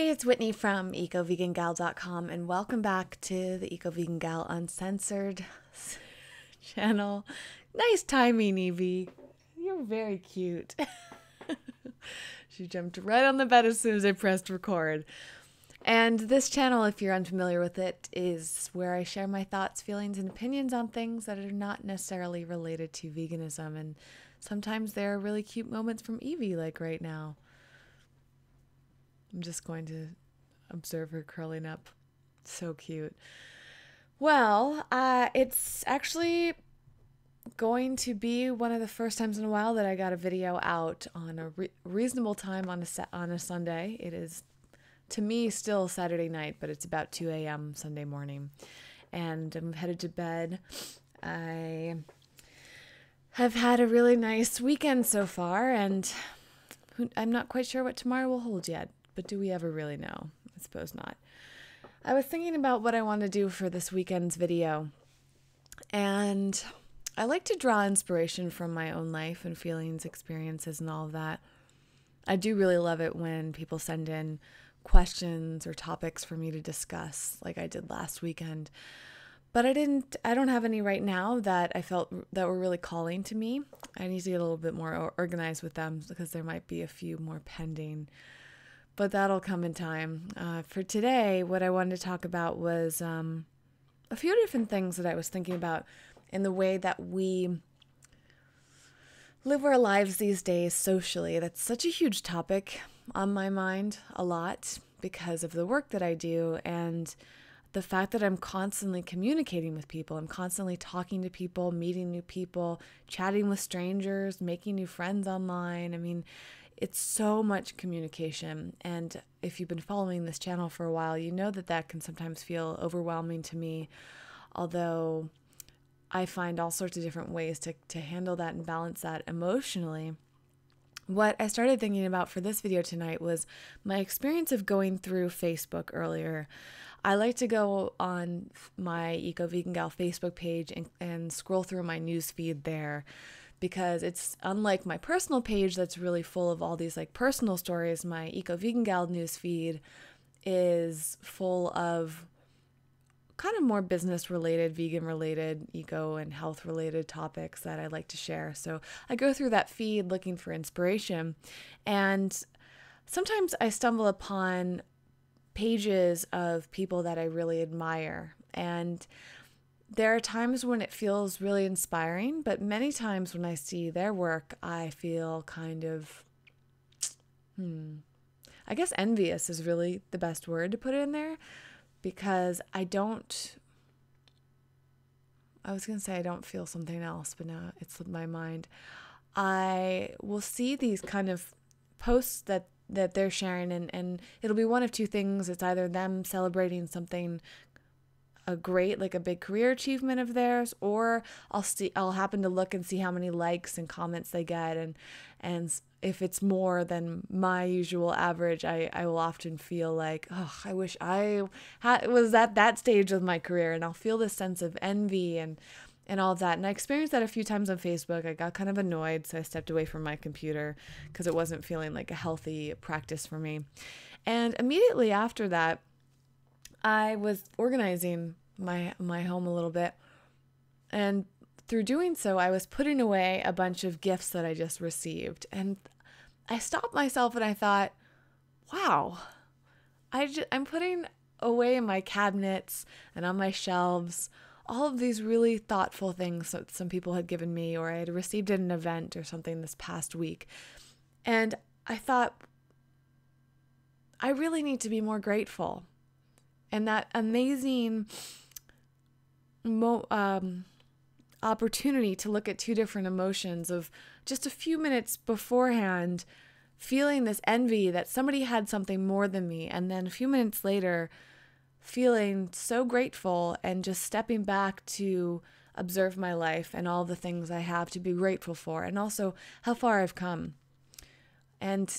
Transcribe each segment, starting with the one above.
Hey, it's Whitney from EcoVeganGal.com, and welcome back to the Eco Vegan Gal Uncensored channel. Nice timing, Evie. You're very cute. She jumped right on the bed as soon as I pressed record. And this channel, if you're unfamiliar with it, is where I share my thoughts, feelings, and opinions on things that are not necessarily related to veganism. And sometimes there are really cute moments from Evie, like right now. I'm just going to observe her curling up. So cute. Well, it's actually going to be one of the first times in a while that I got a video out on a reasonable time on a Sunday. It is, to me, still Saturday night, but it's about 2 a.m. Sunday morning. And I'm headed to bed. I have had a really nice weekend so far, and I'm not quite sure what tomorrow will hold yet. But do we ever really know? I suppose not. I was thinking about what I want to do for this weekend's video. And I like to draw inspiration from my own life and feelings, experiences, and all of that. I do really love it when people send in questions or topics for me to discuss, like I did last weekend. But I don't have any right now that I felt that were really calling to me. I need to get a little bit more organized with them because there might be a few more pending. But that'll come in time. For today, what I wanted to talk about was a few different things that I was thinking about in the way that we live our lives these days socially. That's such a huge topic on my mind a lot because of the work that I do and the fact that I'm constantly communicating with people. I'm constantly talking to people, meeting new people, chatting with strangers, making new friends online. I mean, it's so much communication, and if you've been following this channel for a while, you know that that can sometimes feel overwhelming to me, although I find all sorts of different ways to handle that and balance that emotionally. What I started thinking about for this video tonight was my experience of going through Facebook earlier. I like to go on my Eco Vegan Gal Facebook page and scroll through my news feed there, because it's unlike my personal page that's really full of all these like personal stories. My Eco Vegan Gal news feed is full of kind of more business related, vegan related, eco and health related topics that I like to share. So I go through that feed looking for inspiration, and sometimes I stumble upon pages of people that I really admire, and there are times when it feels really inspiring, but many times when I see their work, I feel kind of, I guess envious is really the best word to put in there, because I was going to say I don't feel something else, but now it's slipped my mind. I will see these kind of posts that they're sharing, and it'll be one of two things. It's either them celebrating something a great, like a big career achievement of theirs, or I'll happen to look and see how many likes and comments they get, and if it's more than my usual average, I will often feel like, oh, I wish I was at that stage of my career, and I'll feel this sense of envy and all of that. And I experienced that a few times on Facebook. I got kind of annoyed, so I stepped away from my computer because it wasn't feeling like a healthy practice for me. And immediately after that, I was organizing my home a little bit, and through doing so, I was putting away a bunch of gifts that I just received, and I stopped myself and I thought, wow, I'm putting away in my cabinets and on my shelves all of these really thoughtful things that some people had given me, or I had received at an event or something this past week, and I thought, I really need to be more grateful. And that amazing opportunity to look at two different emotions of just a few minutes beforehand, feeling this envy that somebody had something more than me, and then a few minutes later, feeling so grateful and just stepping back to observe my life and all the things I have to be grateful for, and also how far I've come. And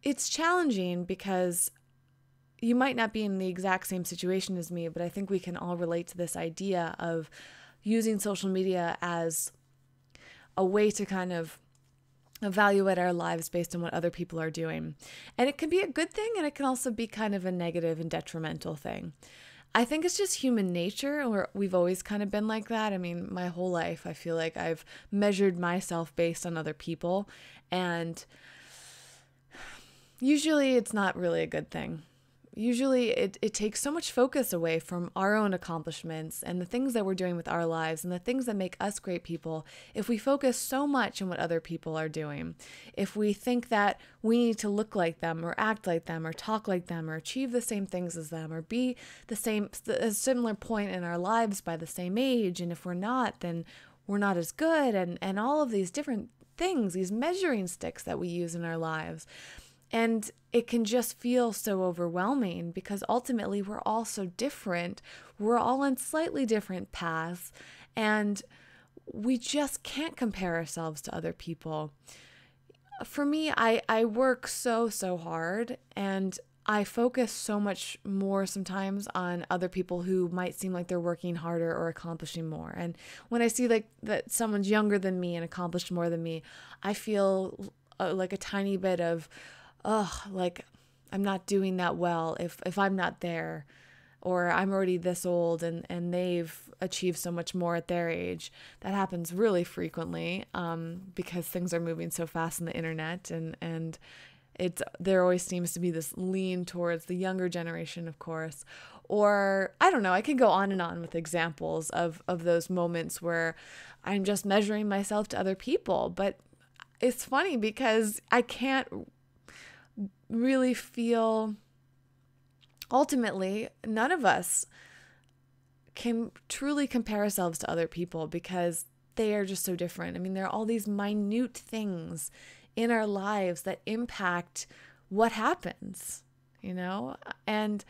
it's challenging because you might not be in the exact same situation as me, but I think we can all relate to this idea of using social media as a way to kind of evaluate our lives based on what other people are doing. And it can be a good thing, and it can also be kind of a negative and detrimental thing. I think it's just human nature, or we've always kind of been like that. I mean, my whole life, I feel like I've measured myself based on other people, and usually it's not really a good thing. Usually it takes so much focus away from our own accomplishments and the things that we're doing with our lives and the things that make us great people if we focus so much on what other people are doing. If we think that we need to look like them or act like them or talk like them or achieve the same things as them or be a similar point in our lives by the same age, and if we're not, then we're not as good, and all of these different things, these measuring sticks that we use in our lives. And it can just feel so overwhelming because ultimately we're all so different. We're all on slightly different paths, and we just can't compare ourselves to other people. For me, I work so hard, and I focus so much more sometimes on other people who might seem like they're working harder or accomplishing more. And when I see like that someone's younger than me and accomplished more than me, I feel like a tiny bit of, like I'm not doing that well if I'm not there, or I'm already this old and they've achieved so much more at their age. That happens really frequently because things are moving so fast on the internet, and there always seems to be this lean towards the younger generation, of course. Or I don't know, I can go on and on with examples of those moments where I'm just measuring myself to other people. But it's funny because I can't really feel, ultimately, none of us can truly compare ourselves to other people because they are just so different. I mean, there are all these minute things in our lives that impact what happens, And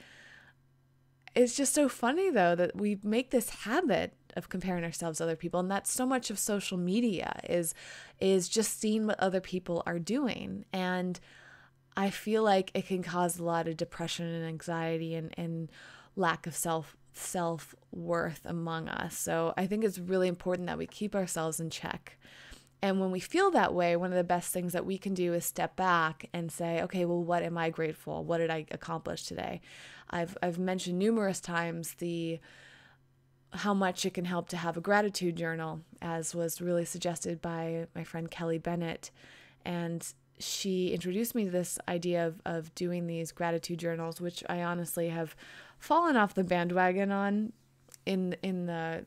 it's just so funny, though, that we make this habit of comparing ourselves to other people. And that's so much of social media is just seeing what other people are doing. And I feel like it can cause a lot of depression and anxiety and lack of self-worth among us. So I think it's really important that we keep ourselves in check. And when we feel that way, one of the best things that we can do is step back and say, okay, well, what am I grateful? What did I accomplish today? I've mentioned numerous times how much it can help to have a gratitude journal, as was really suggested by my friend Kelly Bennett. And she introduced me to this idea of doing these gratitude journals, which I honestly have fallen off the bandwagon on in the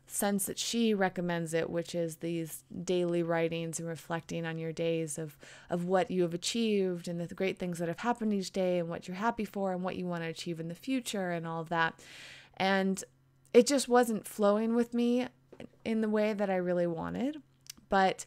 sense that she recommends it, which is these daily writings and reflecting on your days of what you have achieved and the great things that have happened each day and what you're happy for and what you want to achieve in the future and all of that. And it just wasn't flowing with me in the way that I really wanted. But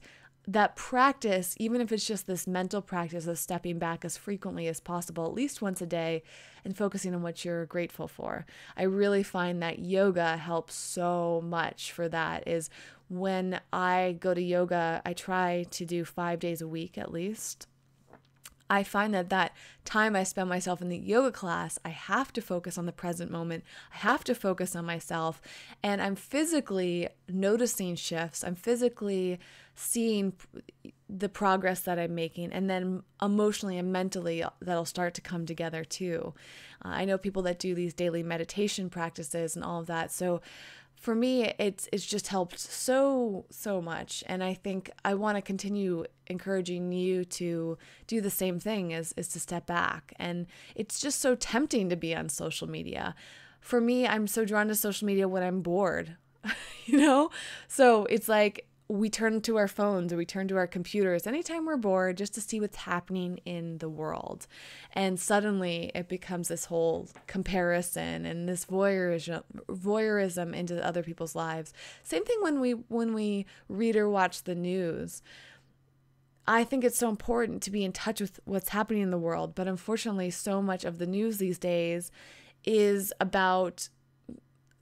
that practice, even if it's just this mental practice of stepping back as frequently as possible, at least once a day, and focusing on what you're grateful for. I really find that yoga helps so much for that. Is when I go to yoga, I try to do 5 days a week at least. I find that time I spend myself in the yoga class, I have to focus on the present moment. I have to focus on myself. And I'm physically noticing shifts. I'm physically seeing the progress that I'm making. And then emotionally and mentally, that'll start to come together too. I know people that do these daily meditation practices and all of that. So for me, it's just helped so much. And I think I want to continue encouraging you to do the same thing, is to step back. And it's just so tempting to be on social media. For me, I'm so drawn to social media when I'm bored, So it's like we turn to our phones or we turn to our computers anytime we're bored just to see what's happening in the world. And suddenly it becomes this whole comparison and this voyeurism into other people's lives. Same thing when we read or watch the news. I think it's so important to be in touch with what's happening in the world, but unfortunately so much of the news these days is about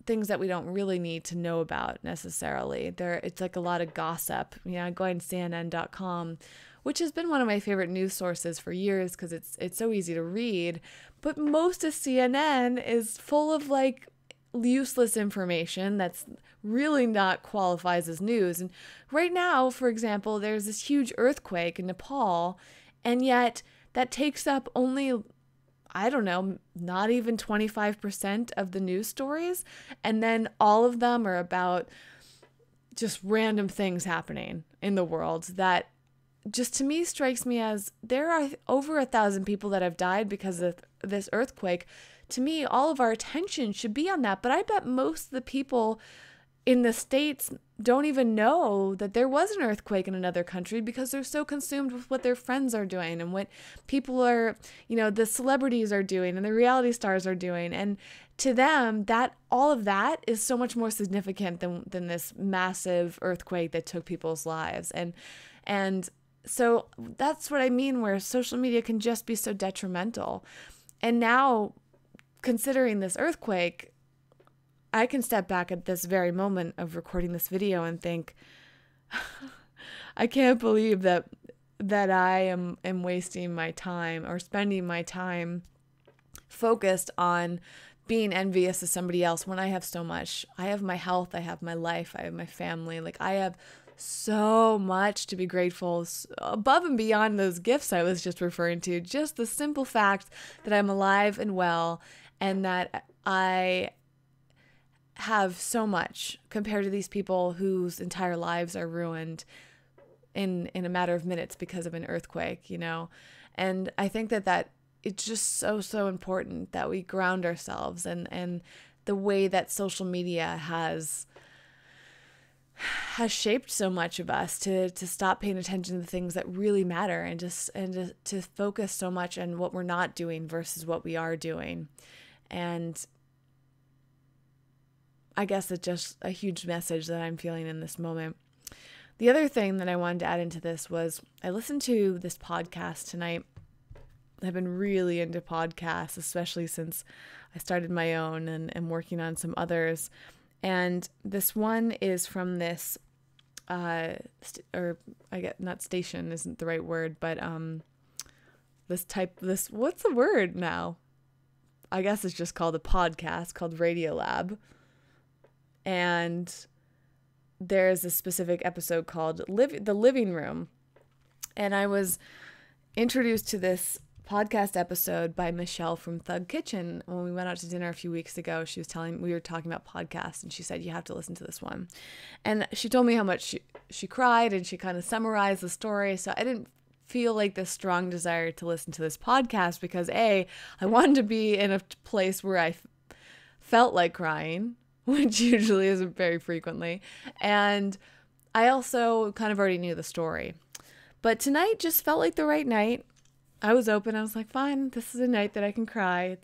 things that we don't really need to know about necessarily. It's like a lot of gossip. Going to CNN.com, which has been one of my favorite news sources for years because it's so easy to read. But most of CNN is full of like useless information that's really not qualifies as news. And right now, for example, there's this huge earthquake in Nepal, and yet that takes up only, I don't know, not even 25% of the news stories. And then all of them are about just random things happening in the world that just to me strikes me as there are over 1,000 people that have died because of this earthquake. To me, all of our attention should be on that. But I bet most of the people in the States don't even know that there was an earthquake in another country because they're so consumed with what their friends are doing and what people are, the celebrities are doing and the reality stars are doing. And to them, that all of that is so much more significant than this massive earthquake that took people's lives. And so that's what I mean, where social media can just be so detrimental. And now, considering this earthquake, I can step back at this very moment of recording this video and think, I can't believe that I am wasting my time or spending my time focused on being envious of somebody else when I have so much. I have my health, I have my life, I have my family. Like, I have so much to be grateful above and beyond those gifts I was just referring to. Just the simple fact that I'm alive and well, and that I have so much compared to these people whose entire lives are ruined in a matter of minutes because of an earthquake, And I think that it's just so important that we ground ourselves, and the way that social media has shaped so much of us to stop paying attention to the things that really matter, and to focus so much on what we're not doing versus what we are doing. And I guess it's just a huge message that I'm feeling in this moment. The other thing that I wanted to add into this was I listened to this podcast tonight. I've been really into podcasts, especially since I started my own and working on some others. And this one is from this, not station isn't the right word, but what's the word now? I guess it's just called a podcast called Radiolab. And there's a specific episode called The Living Room. And I was introduced to this podcast episode by Michelle from Thug Kitchen. When we went out to dinner a few weeks ago, we were talking about podcasts, and she said, you have to listen to this one. And she told me how much she cried, and she kind of summarized the story. So I didn't feel like this strong desire to listen to this podcast because I wanted to be in a place where I felt like crying, which usually isn't very frequently. And I also kind of already knew the story. But tonight just felt like the right night. I was open. I was like, fine, this is a night that I can cry.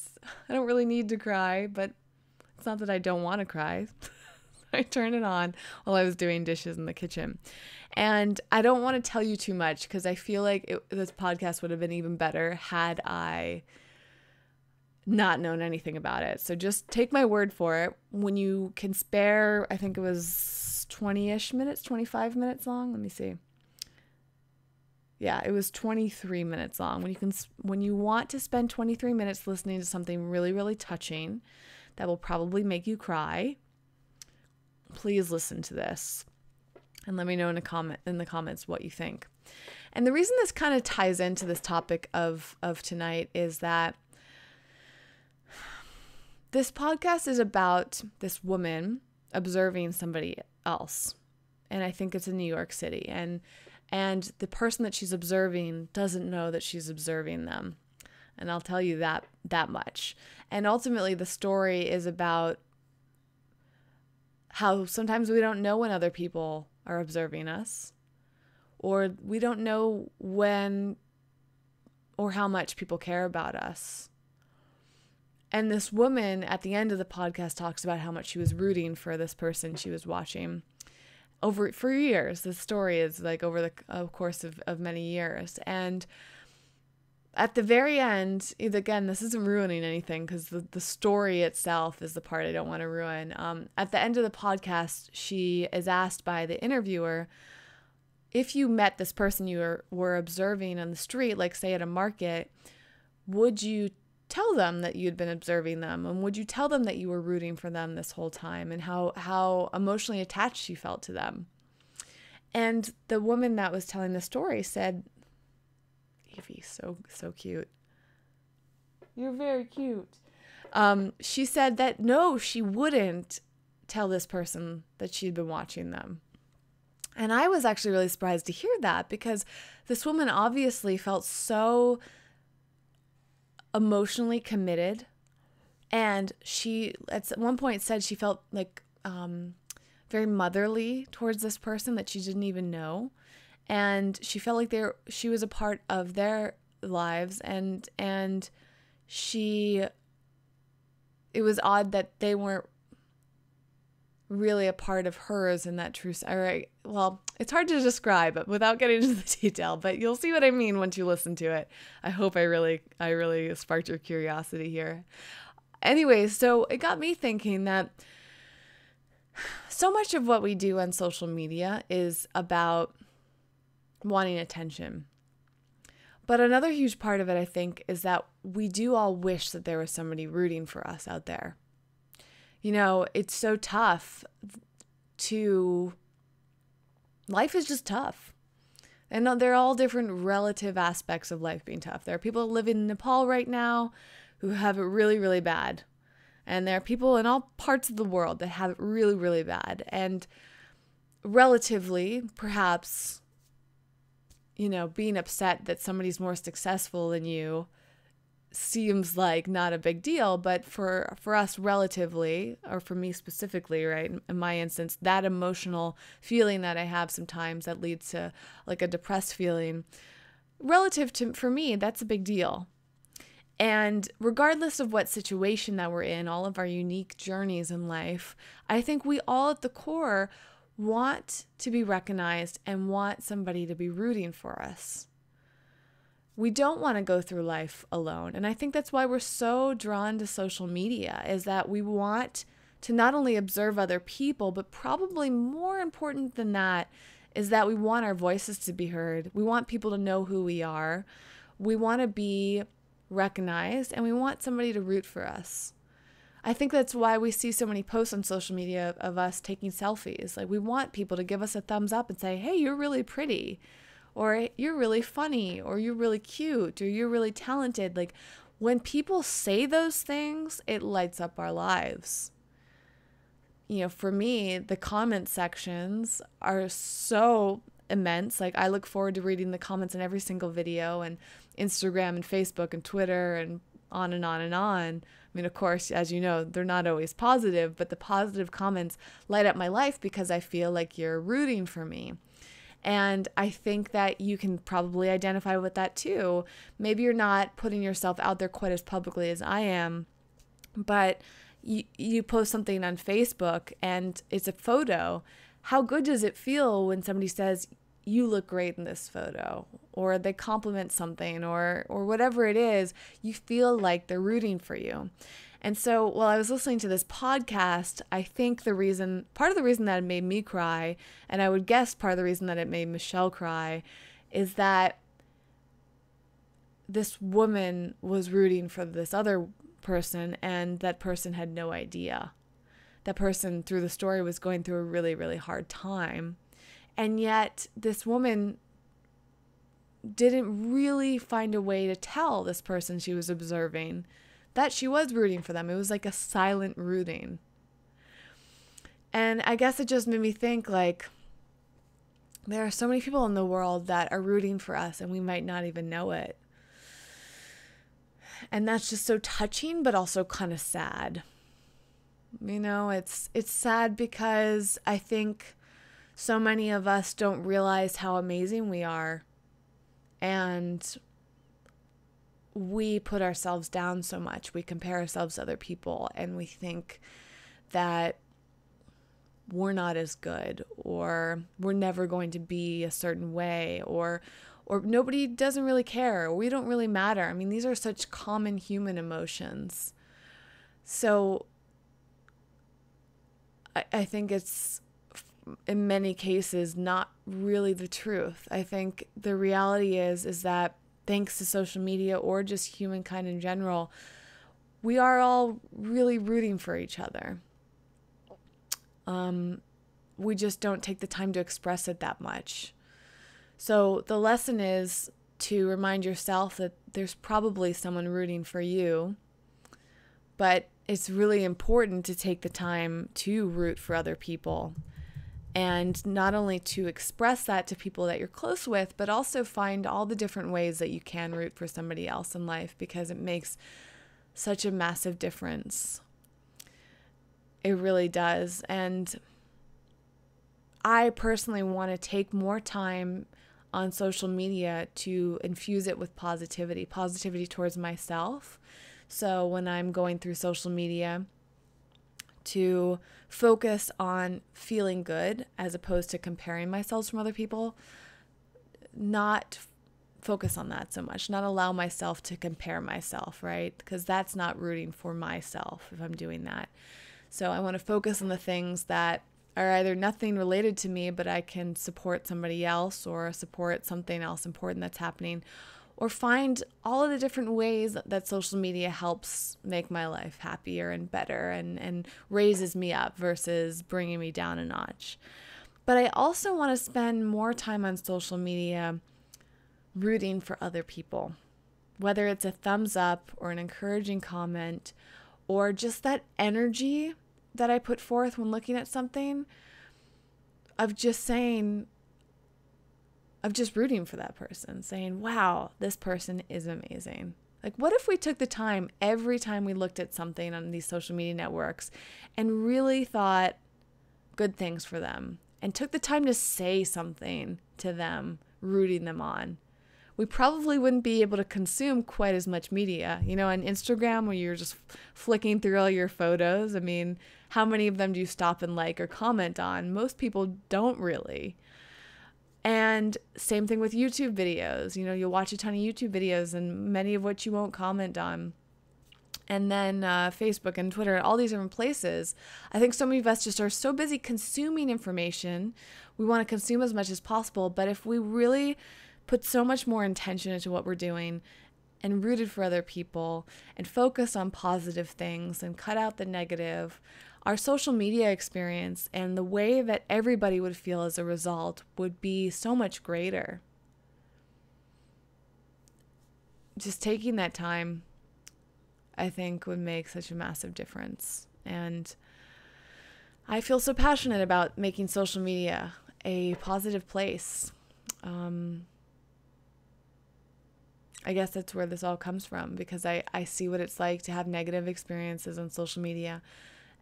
I don't really need to cry, but it's not that I don't want to cry. I turned it on while I was doing dishes in the kitchen. And I don't want to tell you too much because I feel like this podcast would have been even better had I not known anything about it. So just take my word for it. When you can spare, I think it was 20-ish minutes, 25 minutes long. Let me see. Yeah, it was 23 minutes long. When you want to spend 23 minutes listening to something really, really touching that will probably make you cry, please listen to this and let me know in the comments what you think. And the reason this kind of ties into this topic of tonight is that this podcast is about this woman observing somebody else. And I think it's in New York City. And the person that she's observing doesn't know that she's observing them. And I'll tell you that much. And ultimately, the story is about how sometimes we don't know when other people are observing us, or we don't know when or how much people care about us. And this woman at the end of the podcast talks about how much she was rooting for this person she was watching for years. The story is like over the course of many years. And at the very end, again, this isn't ruining anything because the story itself is the part I don't want to ruin. At the end of the podcast, she is asked by the interviewer, if you met this person you were observing on the street, like say at a market, would you tell them that you'd been observing them? And would you tell them that you were rooting for them this whole time and how emotionally attached you felt to them? And the woman that was telling the story said, Evie, so cute. You're very cute. She said that no, she wouldn't tell this person that she'd been watching them. And I was actually really surprised to hear that, because this woman obviously felt so emotionally committed. And she, at one point, said she felt like very motherly towards this person that she didn't even know. And she felt like she was a part of their lives. And it was odd that they weren't really a part of hers in that true, well, it's hard to describe it without getting into the detail, but you'll see what I mean once you listen to it. I hope I really sparked your curiosity here. Anyway, so it got me thinking that so much of what we do on social media is about wanting attention. But another huge part of it, I think, is that we do all wish that there was somebody rooting for us out there. You know, it's so tough life is just tough. And they're all different relative aspects of life being tough. There are people who live in Nepal right now who have it really, really bad. And there are people in all parts of the world that have it really, really bad. And relatively, perhaps, you know, being upset that somebody's more successful than you seems like not a big deal, but for us relatively, or for me specifically, right, in my instance, that emotional feeling that I have sometimes that leads to like a depressed feeling, for me, that's a big deal. And regardless of what situation that we're in, all of our unique journeys in life, I think we all at the core want to be recognized and want somebody to be rooting for us. We don't want to go through life alone. And I think that's why we're so drawn to social media, is that we want to not only observe other people, but probably more important than that is that we want our voices to be heard. We want people to know who we are. We want to be recognized, and we want somebody to root for us. I think that's why we see so many posts on social media of us taking selfies. Like, we want people to give us a thumbs up and say, hey, you're really pretty, or you're really funny, or you're really cute, or you're really talented. Like, when people say those things, it lights up our lives. You know, for me, the comment sections are so immense. Like, I look forward to reading the comments in every single video, and Instagram and Facebook and Twitter and on and on and on. I mean, of course, as you know, they're not always positive, but the positive comments light up my life because I feel like you're rooting for me. And I think that you can probably identify with that too. Maybe you're not putting yourself out there quite as publicly as I am, but you post something on Facebook and it's a photo. How good does it feel when somebody says, you look great in this photo, or they compliment something, or whatever it is, you feel like they're rooting for you. And so while I was listening to this podcast, I think part of the reason that it made me cry, and I would guess part of the reason that it made Michelle cry, is that this woman was rooting for this other person, and that person had no idea. That person, through the story, was going through a really, really hard time. And yet this woman didn't really find a way to tell this person she was observing that she was rooting for them. It was like a silent rooting. And I guess it just made me think, like, there are so many people in the world that are rooting for us and we might not even know it. And that's just so touching, but also kind of sad. You know, it's sad because I think so many of us don't realize how amazing we are. And we put ourselves down so much. We compare ourselves to other people and we think that we're not as good, or we're never going to be a certain way, or nobody doesn't really care, or we don't really matter. I mean, these are such common human emotions. So I think it's, in many cases, not really the truth. I think the reality is that thanks to social media, or just humankind in general, we are all really rooting for each other. We just don't take the time to express it that much. So the lesson is to remind yourself that there's probably someone rooting for you, but it's really important to take the time to root for other people, and not only to express that to people that you're close with, but also find all the different ways that you can root for somebody else in life, because it makes such a massive difference. It really does. And I personally want to take more time on social media to infuse it with positivity towards myself. So when I'm going through social media, to focus on feeling good as opposed to comparing myself from other people, not focus on that so much, not allow myself to compare myself, right? Because that's not rooting for myself if I'm doing that. So I want to focus on the things that are either nothing related to me, but I can support somebody else or support something else important that's happening, or find all of the different ways that social media helps make my life happier and better and raises me up versus bringing me down a notch. But I also want to spend more time on social media rooting for other people, whether it's a thumbs up or an encouraging comment or just that energy that I put forth when looking at something, of just rooting for that person, saying, wow, this person is amazing. Like, what if we took the time every time we looked at something on these social media networks and really thought good things for them and took the time to say something to them, rooting them on? We probably wouldn't be able to consume quite as much media. You know, on Instagram, where you're just flicking through all your photos, I mean, how many of them do you stop and like or comment on? Most people don't really. And same thing with YouTube videos. You know, you'll watch a ton of YouTube videos and many of which you won't comment on. And then Facebook and Twitter and all these different places. I think so many of us just are so busy consuming information. We want to consume as much as possible. But if we really put so much more intention into what we're doing and rooted for other people and focus on positive things and cut out the negative, our social media experience and the way that everybody would feel as a result would be so much greater. Just taking that time, I think, would make such a massive difference. And I feel so passionate about making social media a positive place. I guess that's where this all comes from, because I see what it's like to have negative experiences on social media.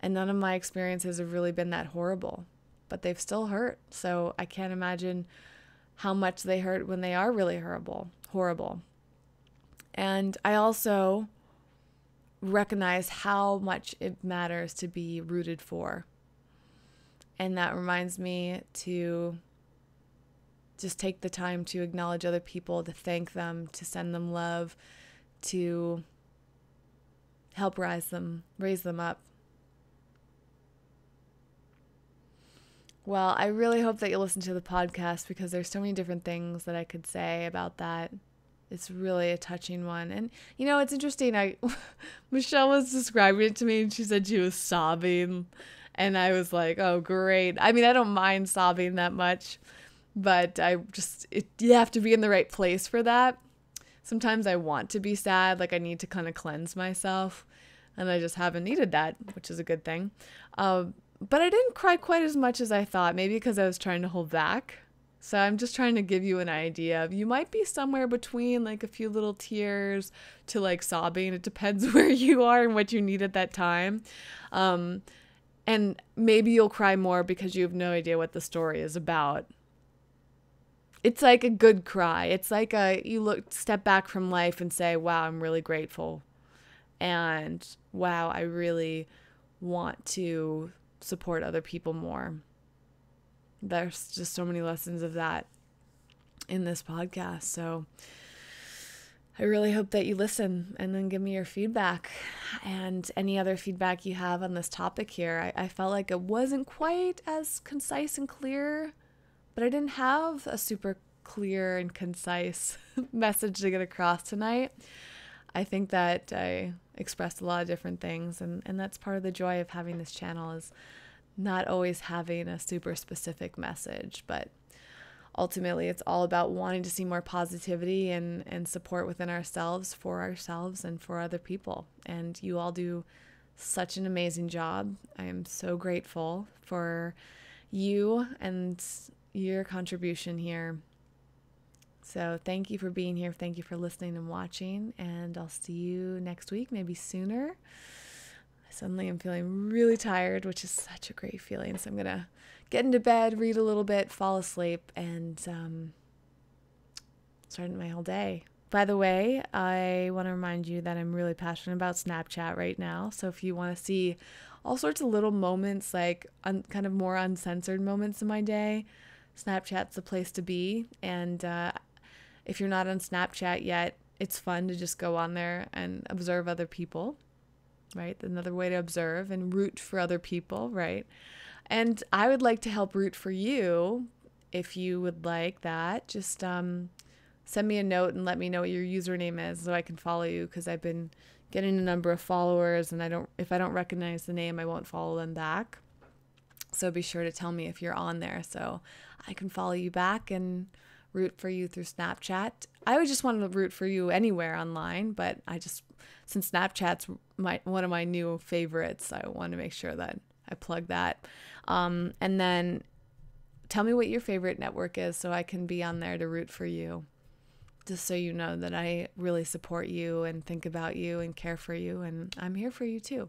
And none of my experiences have really been that horrible, but they've still hurt. So I can't imagine how much they hurt when they are really horrible. And I also recognize how much it matters to be rooted for. And that reminds me to just take the time to acknowledge other people, to thank them, to send them love, to help raise them up. Well, I really hope that you listen to the podcast, because there's so many different things that I could say about that. It's really a touching one. And, you know, it's interesting. Michelle was describing it to me and she said she was sobbing. And I was like, oh, great. I mean, I don't mind sobbing that much, but you have to be in the right place for that. Sometimes I want to be sad. Like, I need to kind of cleanse myself. And I just haven't needed that, which is a good thing. But I didn't cry quite as much as I thought, maybe because I was trying to hold back. So I'm just trying to give you an idea of, you might be somewhere between like a few little tears to like sobbing. It depends where you are and what you need at that time. And maybe you'll cry more because you have no idea what the story is about. It's like a good cry. It's like step back from life and say, wow, I'm really grateful. And wow, I really want to support other people more. There's just so many lessons of that in this podcast. So I really hope that you listen and then give me your feedback and any other feedback you have on this topic here. I felt like it wasn't quite as concise and clear, but I didn't have a super clear and concise message to get across tonight. I think that I express a lot of different things. And that's part of the joy of having this channel, is not always having a super specific message, but ultimately it's all about wanting to see more positivity and support within ourselves, for ourselves, and for other people. And you all do such an amazing job. I am so grateful for you and your contribution here. So thank you for being here. Thank you for listening and watching. And I'll see you next week, maybe sooner. Suddenly I'm feeling really tired, which is such a great feeling. So I'm going to get into bed, read a little bit, fall asleep, and start my whole day. By the way, I want to remind you that I'm really passionate about Snapchat right now. So if you want to see all sorts of little moments, like kind of more uncensored moments in my day, Snapchat's the place to be. And if you're not on Snapchat yet, it's fun to just go on there and observe other people, right? Another way to observe and root for other people, right? And I would like to help root for you. If you would like that, just send me a note and let me know what your username is so I can follow you, because I've been getting a number of followers, and if I don't recognize the name, I won't follow them back. So be sure to tell me if you're on there so I can follow you back and root for you through Snapchat. I would just want to root for you anywhere online, but since Snapchat's one of my new favorites, I want to make sure that I plug that. And then tell me what your favorite network is so I can be on there to root for you, just so you know that I really support you and think about you and care for you, and I'm here for you too.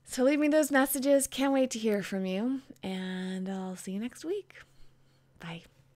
So leave me those messages. Can't wait to hear from you, and I'll see you next week. Bye.